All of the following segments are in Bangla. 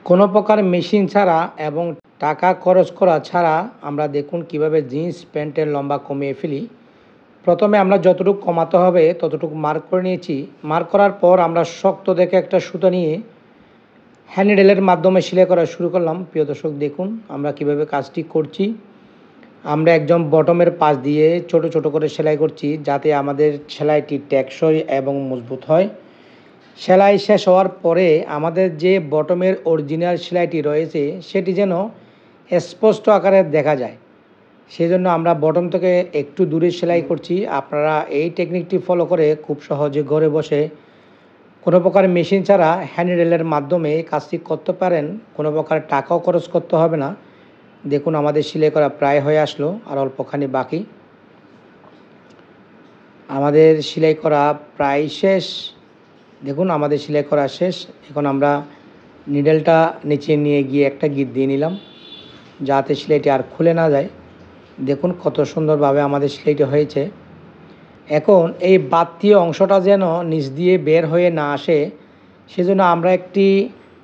কোনো প্রকার মেশিন ছাড়া এবং টাকা খরচ করা ছাড়া আমরা দেখুন কিভাবে জিন্স প্যান্টের লম্বা কমিয়ে ফেলি। প্রথমে আমরা যতটুকু কমাতে হবে ততটুকু মার্ক করে নিয়েছি। মার্ক করার পর আমরা শক্ত দেখে একটা সুতো নিয়ে হ্যান্ডেলের মাধ্যমে সেলাই করা শুরু করলাম। প্রিয় দর্শক, দেখুন আমরা কিভাবে কাজটি করছি। আমরা একদম বটমের পাশ দিয়ে ছোট ছোট করে সেলাই করছি, যাতে আমাদের সেলাইটি টেকসই এবং মজবুত হয়। সেলাই শেষ হওয়ার পরে আমাদের যে বটমের অরিজিনাল সেলাইটি রয়েছে সেটি যেন স্পষ্ট আকারে দেখা যায়, সেজন্য আমরা বটম থেকে একটু দূরে সেলাই করছি। আপনারা এই টেকনিকটি ফলো করে খুব সহজে ঘরে বসে কোনো প্রকার মেশিন ছাড়া হ্যান্ডেলের মাধ্যমে কাজটি করতে পারেন। কোনো প্রকার টাকাও খরচ করতে হবে না। দেখুন আমাদের সেলাই করা প্রায় হয়ে আসলো, আর অল্পখানি বাকি। আমাদের সেলাই করা প্রায় শেষ। দেখুন আমাদের সেলাই করা শেষ। এখন আমরা নিডেলটা নিচে নিয়ে গিয়ে একটা গিট দিয়ে নিলাম, যাতে সেলাইটি আর খুলে না যায়। দেখুন কত সুন্দরভাবে আমাদের সেলাইটি হয়েছে। এখন এই বাড়তি অংশটা যেন নিচ দিয়ে বের হয়ে না আসে, সেজন্য আমরা একটি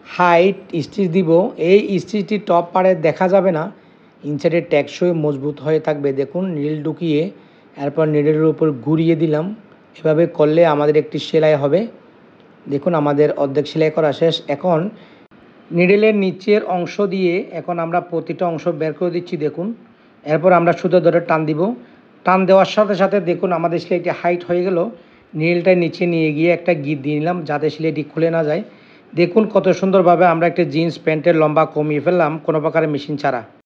হাইট স্টিচ দিব। এই স্টিচটি টপ পাড়ে দেখা যাবে না, ইনসাইডে টেকসই মজবুত হয়ে থাকবে। দেখুন নিডল ঢুকিয়ে এরপর নিডলের উপর ঘুরিয়ে দিলাম। এভাবে করলে আমাদের একটি সেলাই হবে। দেখুন আমাদের অর্ধেক সেলাই করা শেষ। এখন নিডলের নিচের অংশ দিয়ে এখন আমরা প্রতিটা অংশ বের করে দিচ্ছি। দেখুন এরপর আমরা সুতো ধরে টান দিব। টান দেওয়ার সাথে সাথে দেখুন আমাদের সেলাইটি হাইট হয়ে গেল। নিডলটা নিচে নিয়ে গিয়ে একটা গিট দিয়ে নিলাম, যাতে সেলাইটি খুলে না যায়। দেখুন কত সুন্দরভাবে আমরা একটা জিন্স প্যান্টের লম্বা কমিয়ে ফেললাম কোনো প্রকার মেশিন ছাড়া।